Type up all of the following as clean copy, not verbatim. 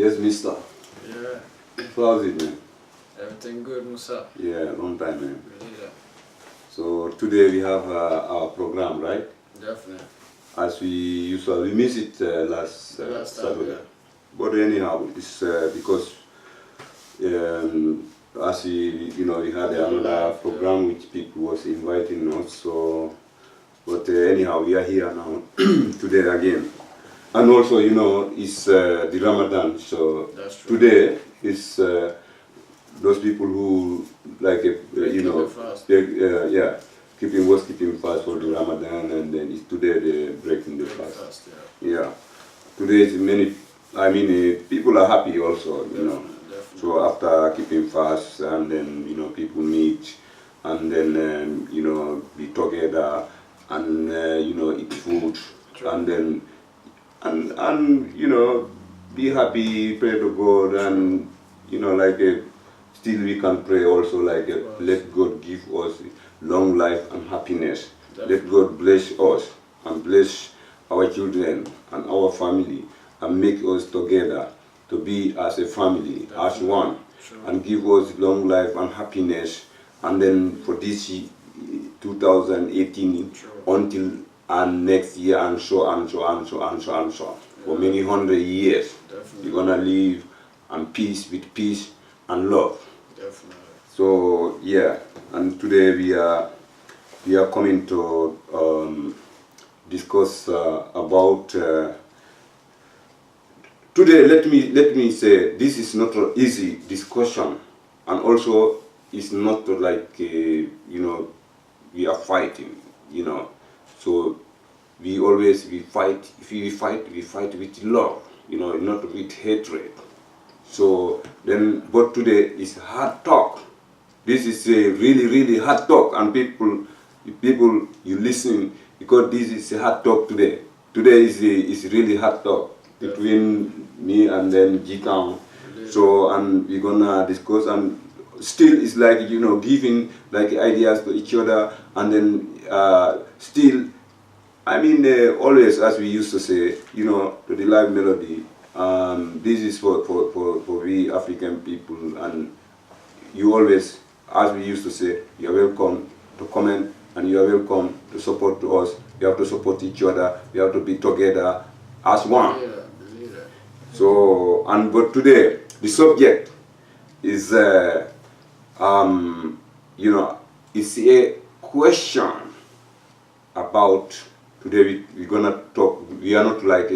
Yes, mister. Yeah. So how's it, man? Everything good, Musa? Yeah, long time, man. Really? So today we have our program, right? Definitely. As we usually, we missed it last Last time, Saturday. yeah. But anyhow, it's because as we had another program which people was inviting us. So, but anyhow, we are here now today again. And also, it's the Ramadan. So That's true. today is those people who like Breaking the fast. yeah, keeping fast for the Ramadan, and then it's today they breaking the Break fast. yeah. Yeah, today is many. I mean, people are happy also, Definitely. So after keeping fast, and then people meet, and then be together, and eat food, True. and then and be happy, pray to God, and like still we can pray also, like let God give us long life and happiness. Definitely. Let God bless us and bless our children and our family, and make us together to be as a family, as one, Sure. and give us long life and happiness. And then for this 2018 Sure. until and next year, and so and so and so and so and so, for many 100 years. Definitely. We're gonna live and peace with peace and love. Definitely. So yeah, and today we are coming to discuss about. Today, let me say this is not an easy discussion, and also it's not like we are fighting, So we fight. If we fight with love, not with hatred. So then, but today is hard talk. This is a really hard talk, and people you listen, because this is a hard talk today. Today is really hard talk between me and then G-Town. So, and we're gonna discuss, and still it's like giving like ideas to each other, and then still, I mean, always, as we used to say, to the live melody, this is for we African people, and you always, as we used to say, you are welcome to comment, and you are welcome to support to us. We have to support each other. We have to be together as one. Believe that. So, but today, the subject is, it's a question about. Today we're gonna talk. We are not like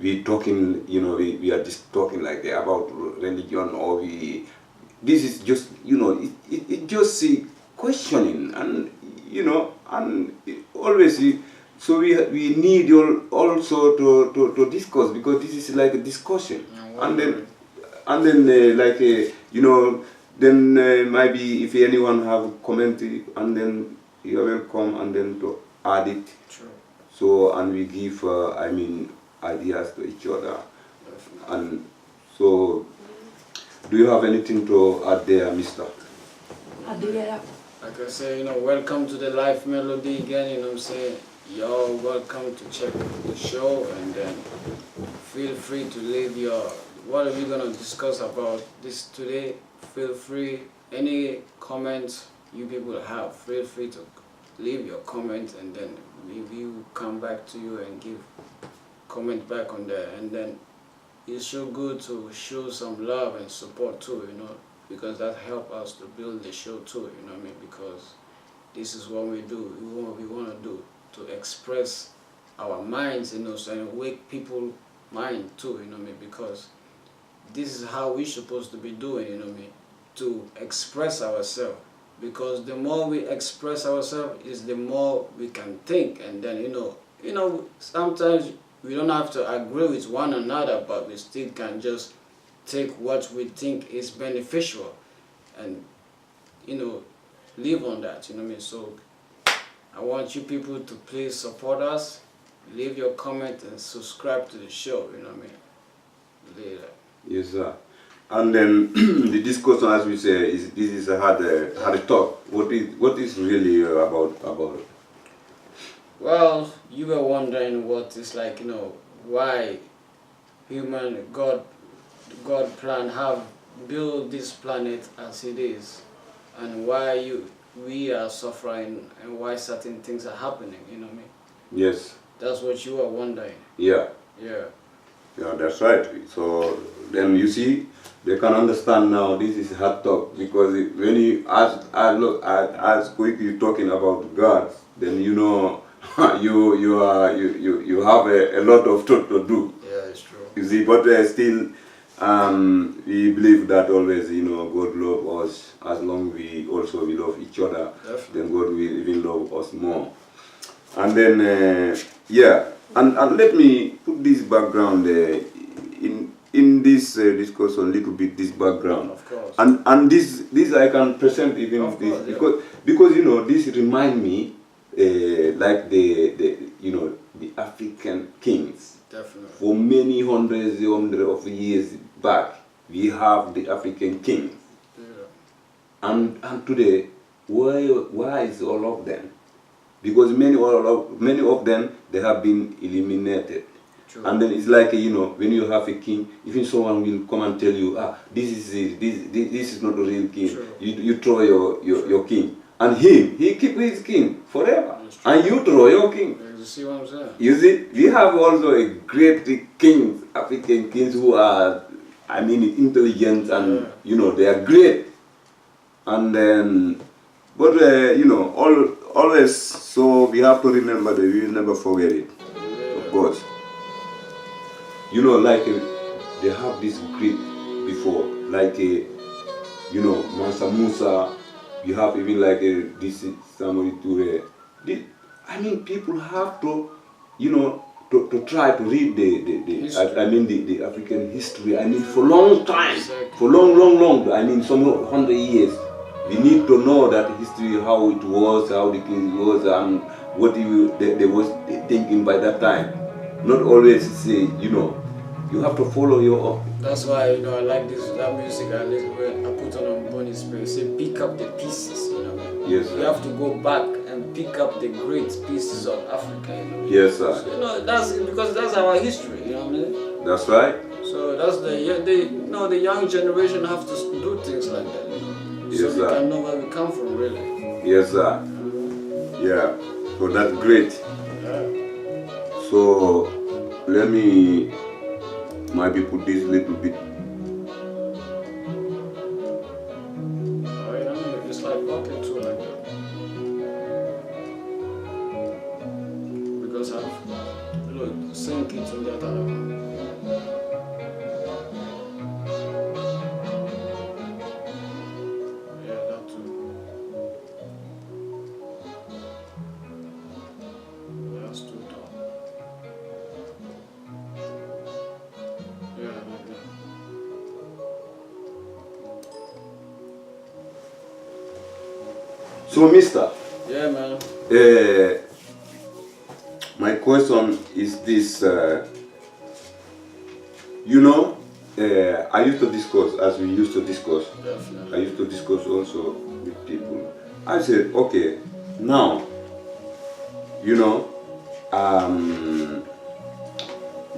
we talking. We are just talking like about religion, or we. This is just it just questioning, and and always. So we need also to discuss, because this is like a discussion, and then then maybe if anyone have commented, and then you are welcome, and then to add it. True. So, and we give ideas to each other. Definitely. And so, do you have anything to add there, Mister? Like I say, welcome to the Life Melody again, what I'm saying? You're welcome to check the show, and then feel free to leave your, what are we going to discuss about this today? Feel free, any comments you people have, feel free to leave your comments, and then we will come back to you and give comment back on there. And then it's so good to show some love and support too, because that help us to build the show too, because this is what we do, what we want to do, to express our minds, so, and wake people mind too, because this is how we're supposed to be doing, to express ourselves. Because the more we express ourselves, is the more we can think, and then sometimes we don't have to agree with one another, but we still can just take what we think is beneficial, and live on that. So I want you people to please support us, leave your comment, and subscribe to the show. Later. Yes, sir. And then the discussion, as we say, this is a hard talk. What is really about? Well, you were wondering what is like, why God God plan have built this planet as it is, and why we are suffering and why certain things are happening. You know what I mean? Yes. That's what you are wondering. Yeah. Yeah. Yeah, that's right. So then you see, they can understand now. This is hard talk because when you ask quickly talking about God, then you know you have a lot of talk to do. Yeah, it's true. You see, but still, we believe that always, God love us as long we also we love each other. Definitely. Then God will even love us more. And then yeah, and let me put this background in this discussion, little bit this background. Of course. And this I can present even Of this course, yeah. because this remind me like the the African kings. Definitely. For many hundreds of years back, we have the African kings. Yeah. And today, why is all of them? Because many of them, they have been eliminated. True. And then it's like, when you have a king, even someone will come and tell you, this is not a real king. True. You throw your king. And he keep his king forever. True. And you throw your king. You see what I'm saying? You see, we have also a great kings, African kings who are, intelligent and, they are great. And then, but, always, so we have to remember that we will never forget it, of course. Like they have this great before, like, Mansa Musa, you have even like this somebody to, people have to, to try to read the African history. For long time, for long. Some 100 years. We need to know that history, how it was, how the king was, and what they was thinking by that time. Not always say, you have to follow your own. That's why I like that music. I put on Bonnie Spirit. Say pick up the pieces. Yes, sir. You have to go back and pick up the great pieces of Africa. Yes, sir. So, that's because that's our history. You know what I mean? That's right. So that's the young generation have to do things like that. Yes, so sir. we can know where we come from, really. Yes, sir. Yeah. So that's great. Yeah. So let me maybe put this little bit. Oh, yeah, it's like walking too like that. Because I've sink it to the other level. So, Mister. Yeah, man. My question is this. I used to discuss, as we used to discuss. Definitely. I used to discuss also with people. I said, okay, now,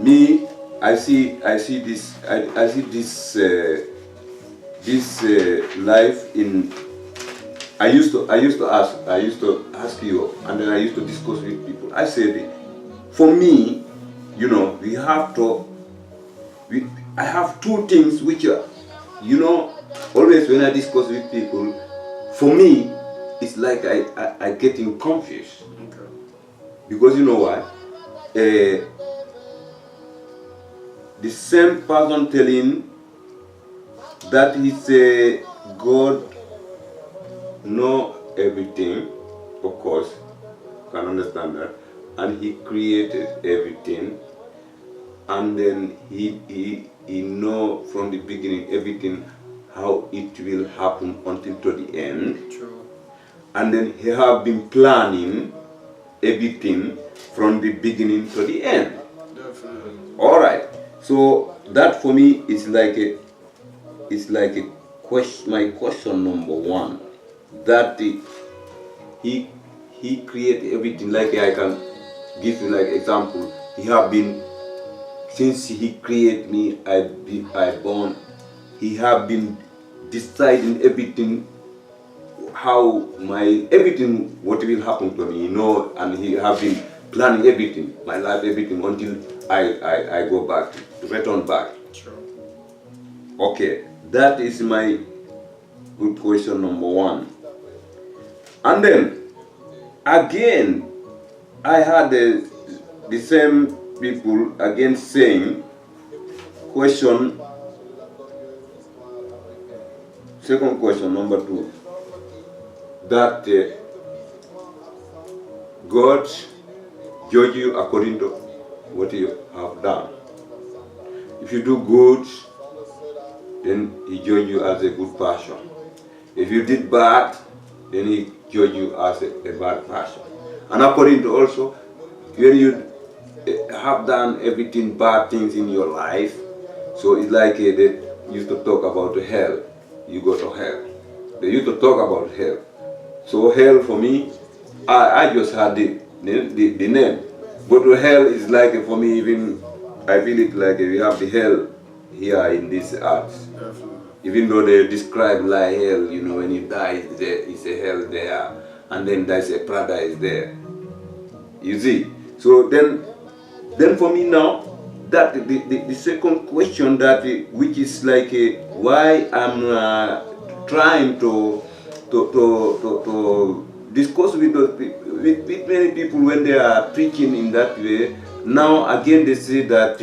me, I see this life in. I used to ask you, and then I used to discuss with people. I said, for me, we have to. I have two things which are, always when I discuss with people, for me, it's like I getting confused. Okay. Because you know why? The same person telling that he's God know everything, of course, can understand that, and he created everything, and then he know from the beginning everything how it will happen until to the end. True. And then he have been planning everything from the beginning to the end. Definitely. All right. So that for me is like a question. My question number one, that he created everything. Like I can give you like example. He have been since He created me, I born, He have been deciding everything, how everything what will happen to me, and He have been planning everything, my life, everything until I go back, return back. True. Okay, that is my good question number one. And then again, I had the same people again saying, second question number two, that God judge you according to what you have done. If you do good, then He judge you as a good person. If you did bad, then He judge you as a bad person. And according to also, when you have done everything bad things in your life, so it's like they used to talk about hell. You go to hell. They used to talk about hell. So hell for me, I just had the name. But the hell is like, for me, even I feel it like we have the hell here in this earth. Even though they describe like hell, when you die, there is a hell there, and then there's a paradise there. You see? So then for me now, that the second question, that which is like why I'm trying to discuss with many people when they are preaching in that way. Now again they say that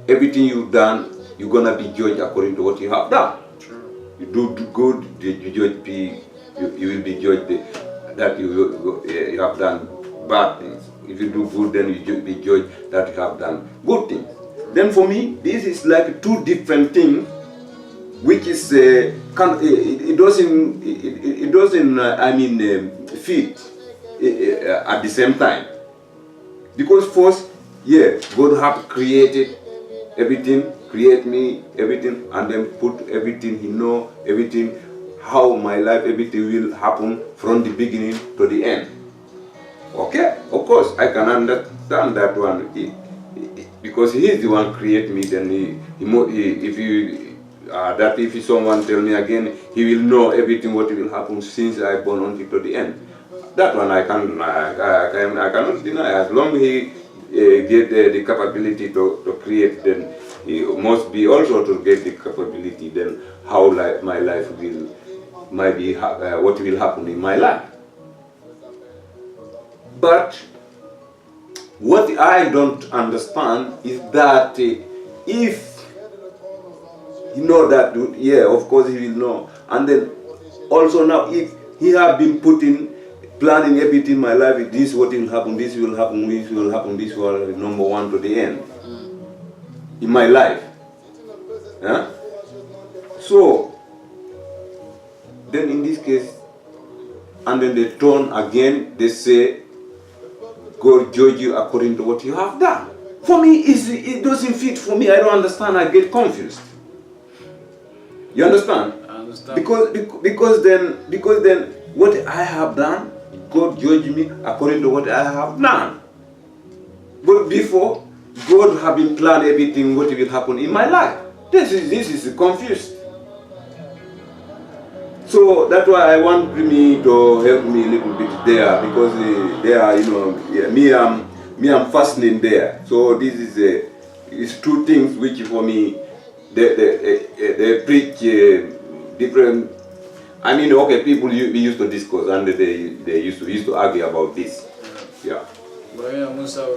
everything you've done, you're gonna be judged according to what you have done. True. You do good, you will be judged that you have done bad things. If you do good, then you will be judged that you have done good things. Then for me, this is like two different things, which is it doesn't fit at the same time. Because first, God have created everything, create me, everything, and then put everything He know, everything, how my life, everything will happen from the beginning to the end. Okay, of course, I can understand that one. Because He is the one create me, then if someone tell me again, He will know everything what will happen since I born until to the end. That one I cannot deny. As long as He get the capability to create, then He must be also to get the capability. Then how my life might be what will happen in my life. But what I don't understand is that if He know that, of course He will know. And then also now, if He have been planning everything in my life, this what will happen, this will happen, this will happen, this will number one to the end in my life. So then in this case, and then they turn again, they say, God judge you according to what you have done. For me, it doesn't fit for me. I don't understand. I get confused. You understand? I understand. Because then what I have done, God judge me according to what I have done. But before, God have been planned everything what will happen in my life. This is confused. So that's why I want me to help me a little bit there, because I'm fastening there. So this is two things which for me they preach different. People we used to discuss, and they used to argue about this. Yeah. But Musa,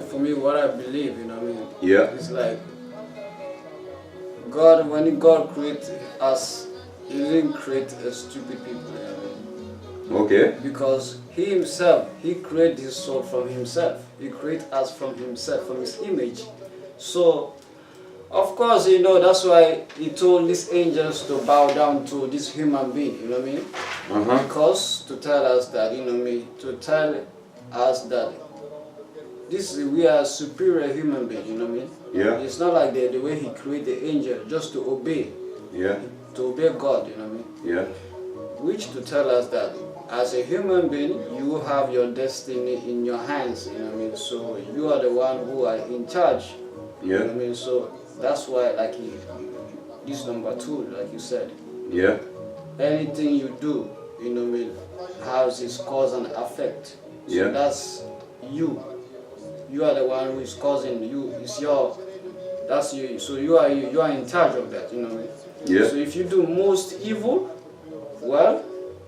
for me, what I believe, Yeah. it's like God, when God created us, He didn't create a stupid people, Okay. Because He Himself, He created His soul from Himself. He created us from Himself, from His image. So, of course, that's why He told these angels to bow down to this human being, you know what I mean? Because to tell us that, to tell us that we are superior human being, you know what I mean? Yeah. It's not like the way He created the angel just to obey. Yeah. To obey God, you know what I mean? Yeah. Which to tell us that as a human being, you have your destiny in your hands, you know what I mean? So you are the one who are in charge. You know what I mean? So that's why, like this number 2, like you said. Yeah. Anything you do, you know what I mean, has its cause and effect. So that's you. You are the one who is causing you. It's your. That's you. So you are in charge of that. You know what I mean? Yeah. So if you do most evil, well,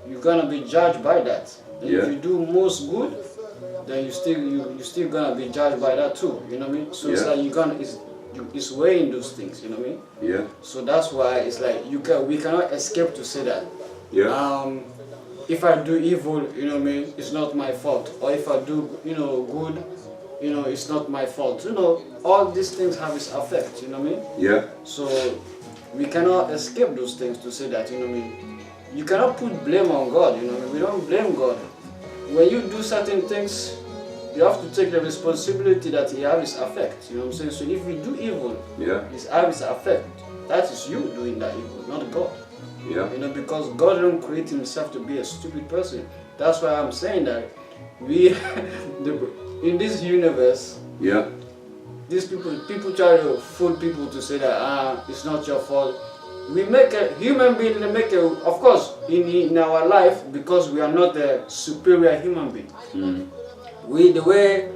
you're gonna be judged by that. And if you do most good, then you still gonna be judged by that too. You know what I mean? So it's like it's weighing those things. You know what I mean? Yeah. So that's why it's like we cannot escape to say that. Yeah. If I do evil, you know what I mean, it's not my fault. Or if I do, good, it's not my fault. All these things have its effect. You know what I mean? Yeah. So we cannot escape those things to say that. You know what I mean? You cannot put blame on God. You know what I mean? We don't blame God. When you do certain things, you have to take the responsibility that it has its effect. You know what I'm saying? So if you do evil, it has its effect. That is you doing that evil, not God. Yeah. Because God didn't create himself to be a stupid person. That's why I'm saying that we, in this universe, these people try to fool people to say that it's not your fault. We make a human being, of course, in our life, because we are not a superior human being. The way,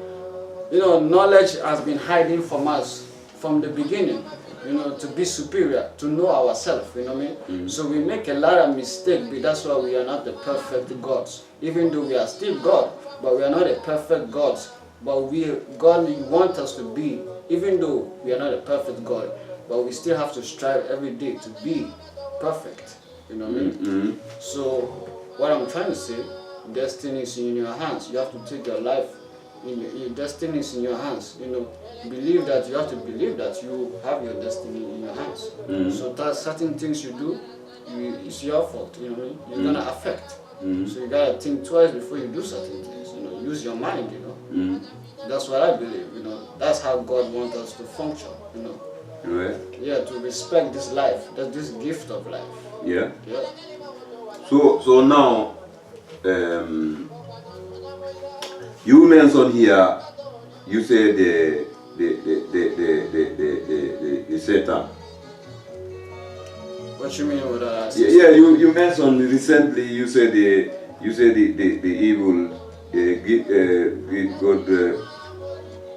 knowledge has been hiding from us from the beginning, to be superior, to know ourselves, you know what I mean? So we make a lot of mistakes, but that's why we are not the perfect gods. Even though we are still God, but we are not a perfect gods. But God wants us to be, even though we are not a perfect God, but we still have to strive every day to be perfect, you know what I mean? So what I'm trying to say, destiny is in your hands. You have to take your life, your destiny is in your hands. Believe that. You have to believe that you have your destiny in your hands. So that certain things you do, it's your fault. You know what I mean? It's gonna affect. So you gotta think twice before you do certain things. Use your mind. That's what I believe. That's how God wants us to function. Right. Yeah, to respect this life, this gift of life. Yeah. Yeah. So now, you mentioned here, you say the Satan. What you mean with that? Yeah, you mentioned recently. You said the evil, God.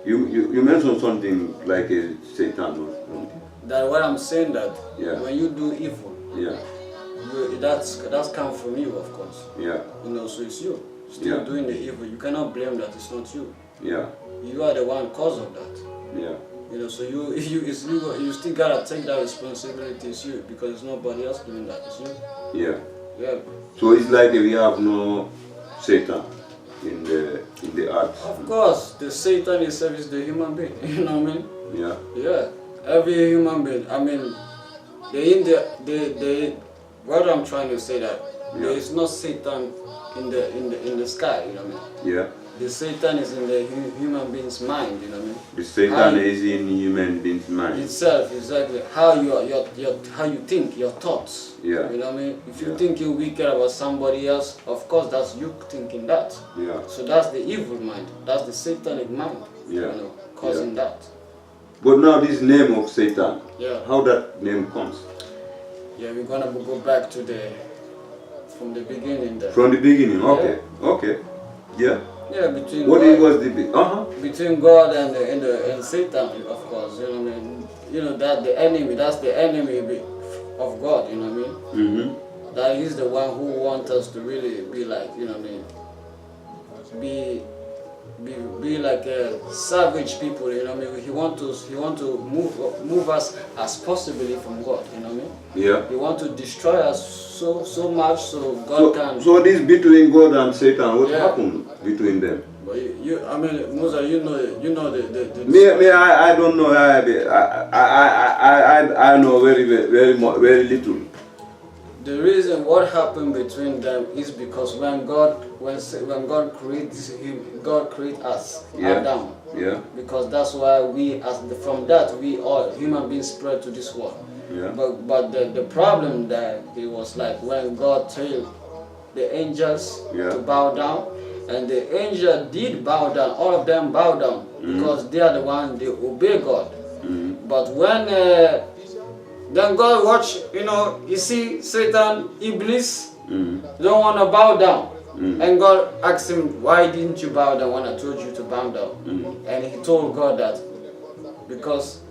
You mentioned something like a Satan or something. That what I'm saying that when you do evil, that's come from you, of course. Yeah. So it's you still doing the evil. You cannot blame that. It's not you. Yeah. You are the one cause of that. Yeah. So you still gotta take that responsibility. It's you, because it's nobody else doing that. It's you. Yeah. Yeah. So it's like we have no Satan in the earth. Of course, the Satan itself is the human being. You know what I mean? Yeah. Yeah. Every human being. I mean, what I'm trying to say that there is no Satan in the sky. You know what I mean? Yeah. The Satan is in the human being's mind. You know what I mean? The Satan is in human being's mind. Itself, exactly. How how you think, your thoughts. Yeah. You know what I mean? If you think you're wicked about somebody else, of course that's you thinking that. Yeah. So that's the evil mind. That's the satanic mind. Yeah. Causing that. But now this name of Satan, how that name comes? Yeah, we're gonna go back to from the beginning there. From the beginning, okay. Okay. Yeah. Yeah, between between God and Satan, of course. You know what I mean? That the enemy. That's the enemy of God. You know what I mean? That he's the one who wants us to really be like, you know what I mean? Be like savage people. You know what I mean? He want to move us as possibly from God. You know what I mean? Yeah. He want to destroy us so much so God can. So this between God and Satan, what happened between them? But I mean, Musa, you know the Me, I don't know. I know very little. The reason what happened between them is because when God creates him, God create us, Adam. Yeah. Because that's why from that we all human beings spread to this world. Yeah. But the problem that it was like when God told the angels Yeah. to bow down, and the angel did bow down. All of them bow down because they are the one they obey God. But when then God watch, you see Satan, Iblis, don't want to bow down. And God asked him, why didn't you bow down when I told you to bow down? And he told God that because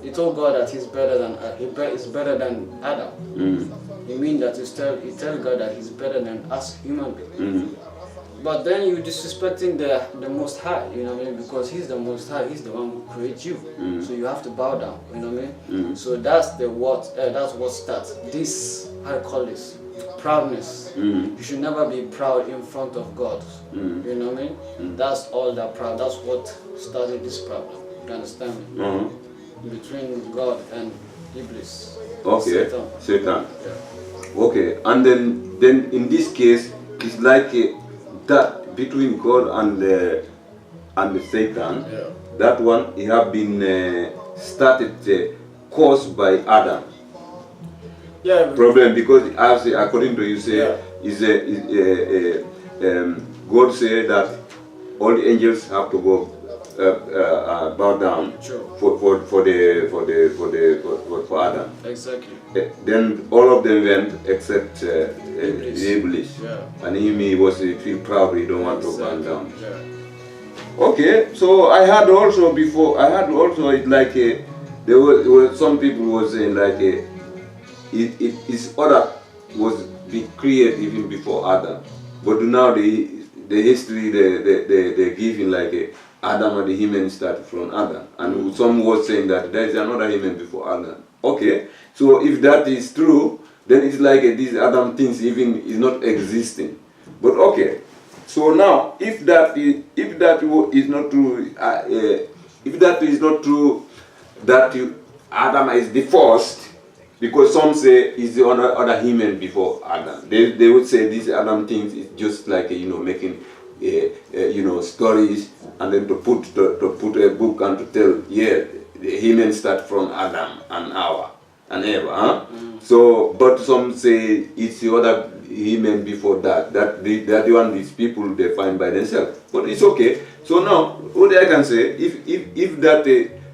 he told God that he's better than he's better than Adam. He mean that he tell God that he's better than us human beings. But then you disrespecting the Most High, you know what I mean? Because he's the Most High, he's the one who created you. So you have to bow down, you know what I mean? So that's what starts this, how I call this, proudness. You should never be proud in front of God. You know what I mean? That's all that proud. That's what started this problem. You understand me? Between God and Iblis. Okay. Satan. Yeah. Okay. And then in this case, it's like that between God and the Satan. Yeah. That one it have been started caused by Adam. Yeah. Problem because as according to you say God say that all the angels have to go bow down for Adam. Exactly. Then all of them went except Iblis. Yeah. And he was feel proud. He don't want to bow down. Yeah. Okay, so I had also before. I had also it like there were some people was saying like his order was be created even before Adam, but now the history they giving like Adam and the human started from Adam, and some was saying that there is another human before Adam. Okay, so if that is true, then it's like these Adam things even is not existing. But okay, so now if that is not true, if that is not true, that Adam is the first, because some say is the other human before Adam. They would say these Adam things is just like making stories, and then to put a book and to tell the human start from Adam and Eva, huh? So but some say it's the other human before that the one these people they find by themselves, but it's okay. So now what I can say, if that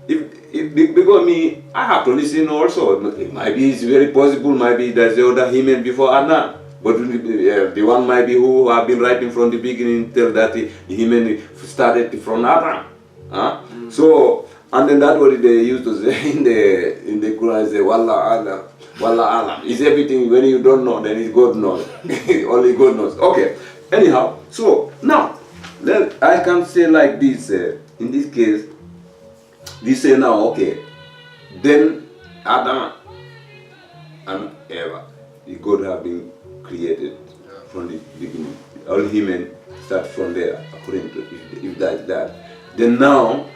because me I have to listen also. Maybe it's very possible, maybe there's the other human before Adam. But the one might be who have been writing from the beginning tell that the human started from Adam. Huh? So, and then that's what they used to say in the Quran, say, Wallah Adam, Wallah Alam. It's everything, when you don't know, then it's God knows. Only God knows. Okay, anyhow, so now, I can say like this, in this case, we say now, okay, then Adam and Eva, the God have been created from the beginning. All human start from there, according to if that's that. Then now,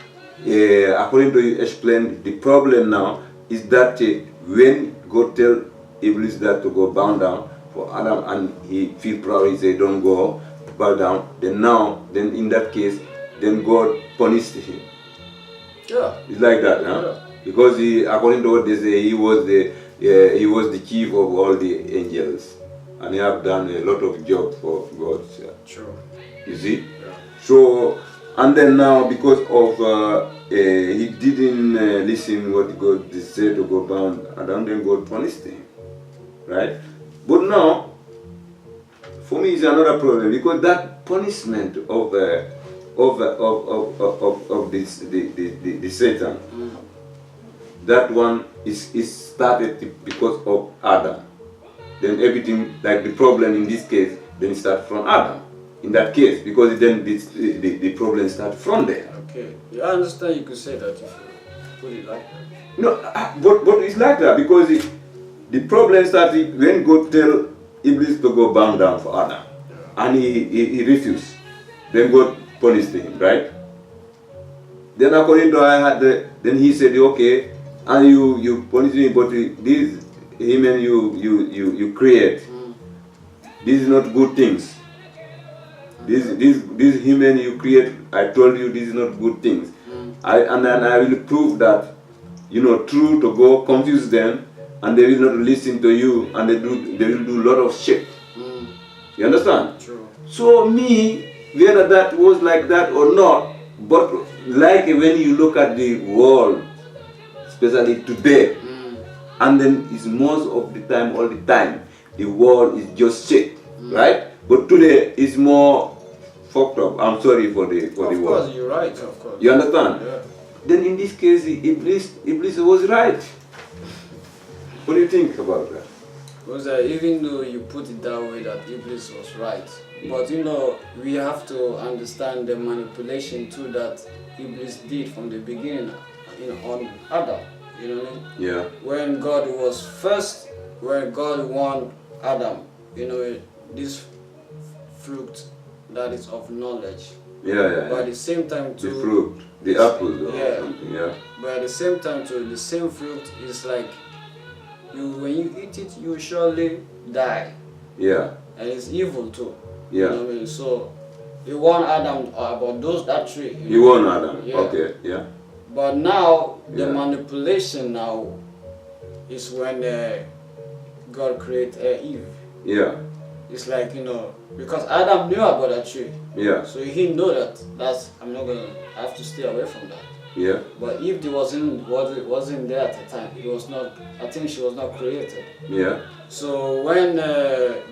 according to you explained, the problem now is that when God tell Iblis that to go bow down for Adam and he feel proud, he say don't go bow down. Then in that case, then God punished him. Yeah. It's like that, huh? Yeah. Because according to what they say, he was the chief of all the angels. And he have done a lot of job for God. True. You see? Yeah. So, and then now because of he didn't listen what God said to go bound, and then God punished him, right? But now, for me, it's another problem because that punishment of this the Satan, that one is started because of Adam. Then everything, like the problem in this case, then it starts from Adam. In that case, because then the problem starts from there. Okay, I understand you could say that if you put it like that. No, but it's like that because the problem started when God tell Iblis to go bow down for Adam, and he refused. Then God punished him, right? Then according to then he said, okay, and you punish me, but this human you create, this is not good things. This human you create, I told you this is not good things. And then I will prove that, true to go confuse them, and they will not listen to you, and they will do a lot of shit. You understand? True. So me, whether that was like that or not, but like when you look at the world, especially today, and then it's most of the time, all the time, the world is just shit, right? But today is more fucked up. I'm sorry for the Of word. course, you're right. Of course. You understand? Yeah. Then in this case, Iblis was right. What do you think about that? Because even though you put it that way that Iblis was right, but we have to understand the manipulation too that Iblis did from the beginning, on Adam. You know what I mean? Yeah. When God warned Adam, this fruit that is of knowledge. Yeah. But at the same time too, the fruit, the apple or yeah. something, yeah. But at the same time too, the same fruit is like when you eat it, you surely die. Yeah. And it's evil too. Yeah. You know what I mean? So he warned Adam about that tree. You warned Adam. Yeah. Okay. Yeah. But now the Yeah. manipulation now is when God created Eve. Yeah. It's like because Adam knew about that tree. Yeah. So he knew that's I'm not gonna have to stay away from that. Yeah. But Eve wasn't there at the time. It was not. I think she was not created. Yeah. So when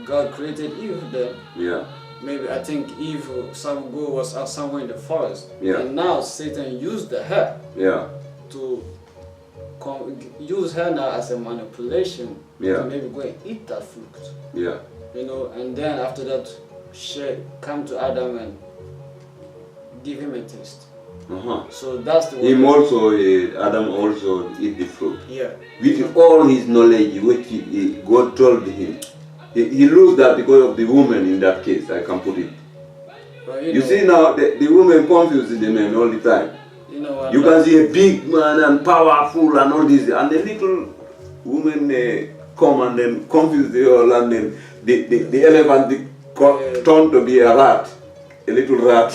God created Eve, then Yeah. maybe I think Eve was out somewhere in the forest. Yeah. And now Satan used her Yeah. to use her now as a manipulation Yeah. to maybe go and eat that fruit. Yeah. And then after that, she come to Adam and give him a taste. Uh-huh. So that's the Him one. also, Adam also eat the fruit. Yeah. With all his knowledge, which God told him, he lost that because of the woman in that case. I can put it. But, You see now, the woman confuses the man all the time. You can see a big man and powerful and all this, and the little woman come and then confuse the whole, and then the elephant turned to be a rat, a little rat.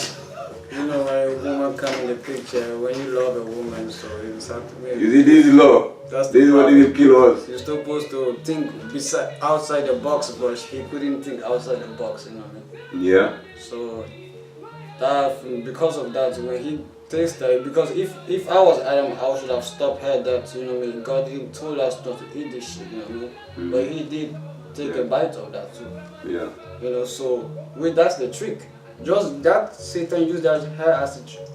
When a woman come in the picture, when you love a woman, so it's happening. You see, this is law. That's This is what will kill us. You're supposed to think outside the box, but he couldn't think outside the box, Yeah. So that because of that, when he tasted it, because if I was Adam, I should have stopped her. That God he told us not to eat this shit, But he did take a bite of that too. Yeah. So that's the trick. Just that Satan used her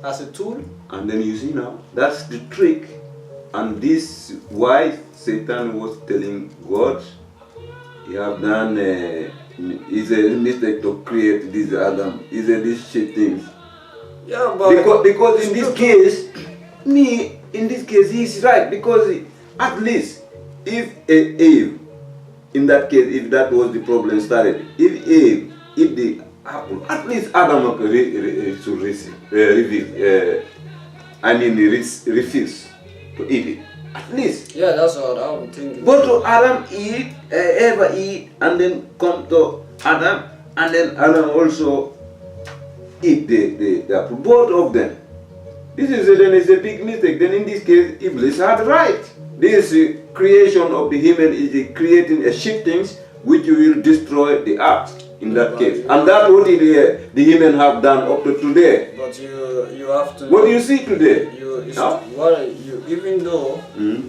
as a tool. And then you see now, that's the trick. And this why Satan was telling God, you have done it's a mistake to create this Adam, this shit things. Yeah, but because in this case, he's right. Because at least if Eve, in that case, if that was the problem started, if Eve eat the apple, at least Adam should refuse to eat it. At least. Yeah, that's what I'm thinking. But to Adam ever eat, and then come to Adam, and then Adam also eat the apple. Both of them. This is a big mistake. Then in this case, Iblis had right. This creation of the human is creating a shiftings which will destroy the earth. In that case, and that's what the human have done up to today. But you have to. What do you see today? Even though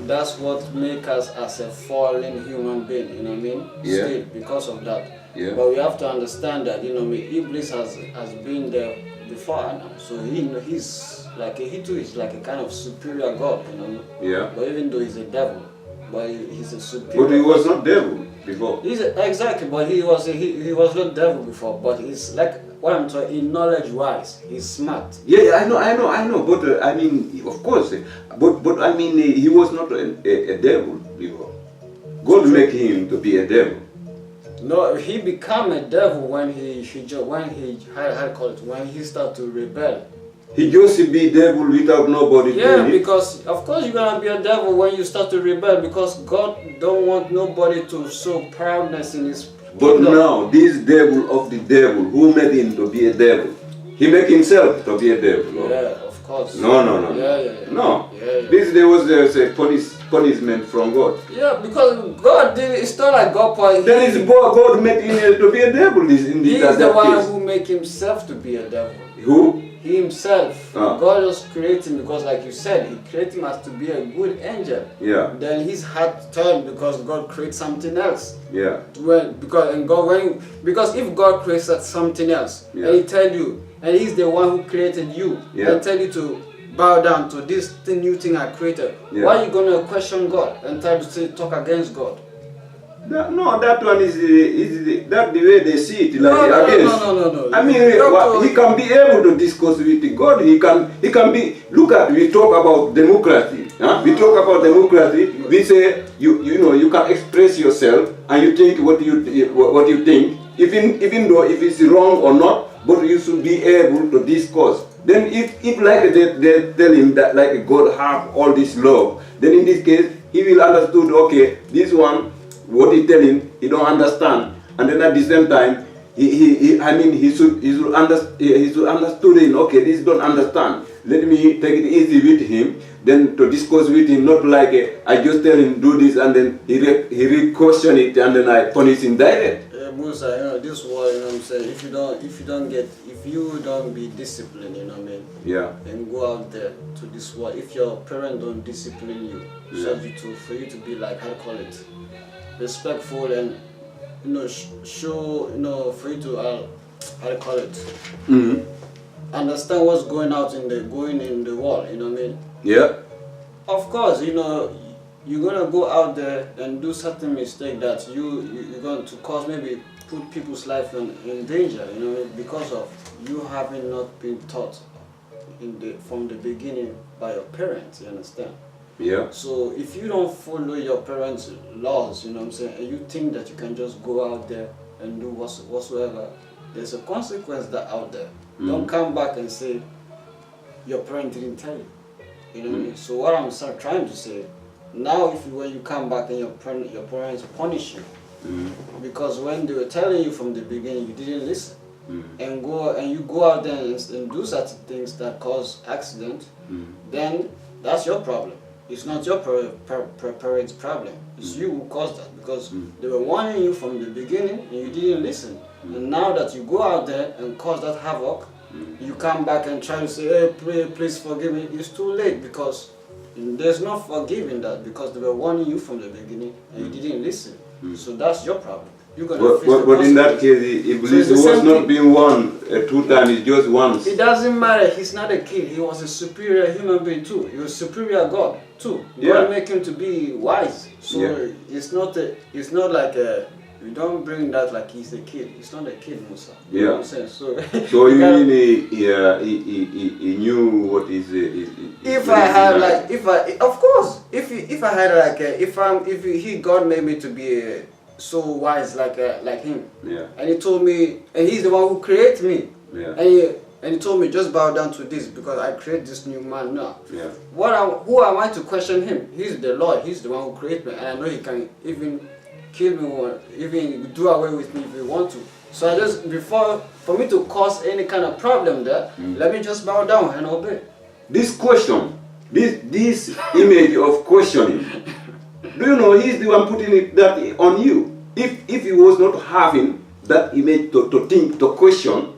that's what makes us as a fallen human being, you know what I mean? Yeah. Still, because of that. Yeah. But we have to understand that Iblis has been there before Adam, so he's like he too is like a kind of superior god, Yeah. But even though he's a devil, but he's a superior. But he was not devil before. Exactly, but he was not devil before, but he's like what I'm talking in knowledge wise, he's smart. Yeah, I know. But I mean, of course, but I mean, he was not a devil before. God make him to be a devil. No, he became a devil when he started to rebel. He just be devil without nobody. Yeah, because of course you're gonna be a devil when you start to rebel, because God don't want nobody to show proudness in his But kingdom. now, this devil of the devil, who made him to be a devil? He make himself to be a devil. No? Yeah, of course. No. Yeah. No. Yeah. This there was a punishment from God. Yeah, because God did, it's not like God point. Then is God made him to be a devil in He that is the one case. who make himself to be a devil. Who? He himself. Ah. God just created him because, like you said, he created him as to be a good angel. Yeah. Then his heart turned because God created something else. Yeah. Because if God creates something else, Yeah. and he tell you, and he's the one who created you, Yeah. and tell you to bow down to this new thing I created, Yeah. why are you gonna question God and try to talk against God? No, that one is that the way they see it. Like No. I mean, he can be able to discuss with God. He can be. Look at, we talk about democracy. Huh? We talk about democracy. We say you can express yourself and you think what you think, even though if it's wrong or not, but you should be able to discuss. Then if like they tell him that like God have all this love, then in this case he will understood. Okay, this one. What he tell him, he don't understand, and then at the same time, he should understood him. Okay, this don't understand. Let me take it easy with him, then to discuss with him, not like I just tell him do this, and then he question it, and then I punish him direct. Musa, this world, what I'm saying, if you don't be disciplined, what I mean, yeah, and go out there to this world, if your parents don't discipline you, yeah. for you to be like, how to call it, respectful and show for you to how to call it, understand what's going in the world, what I mean. Yeah. Of course, you're gonna go out there and do certain mistake that you're going to cause, maybe put people's life in danger, because of you having not been taught from the beginning by your parents. You understand? Yeah. So if you don't follow your parents' laws, what I'm saying, and you think that you can just go out there and do whatsoever, there's a consequence that out there. Don't come back and say your parent didn't tell you. You know what I mean? So what I'm trying to say, now when you come back and your parents punish you, because when they were telling you from the beginning you didn't listen, and you go out there and do certain things that cause accident, then that's your problem. It's not your parents' problem. It's you who caused that, because they were warning you from the beginning and you didn't listen. And now that you go out there and cause that havoc, you come back and try to say, hey, please forgive me. It's too late, because there's no forgiving that, because they were warning you from the beginning and you didn't listen. So that's your problem. You're gonna face the but in that case, Iblis was not being one 2 times, it's just once. It doesn't matter. He's not a kid. He was a superior human being too. He was superior God too. Yeah. God make him to be wise. So it's not like we don't bring that like he's a kid. He's not a kid, Musa. You know what I'm saying? So you mean he knew what is if I had like of course if I had like if God made me to be so wise like him, and he told me, and he's the one who created me, and he told me just bow down to this because I create this new man now. Who am I to question him? He's the Lord. He's the one who created me, and I know he can even kill me or even do away with me if he want to. So I just, for me to cause any kind of problem there, let me just bow down and obey. This question, this image of questioning, do you know he's the one putting that on you? If he was not having that image to think, to question,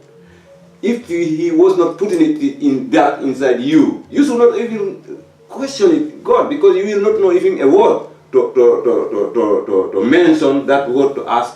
if he was not putting it inside you, you should not even question it, God, because you will not know even a word to mention that word, to ask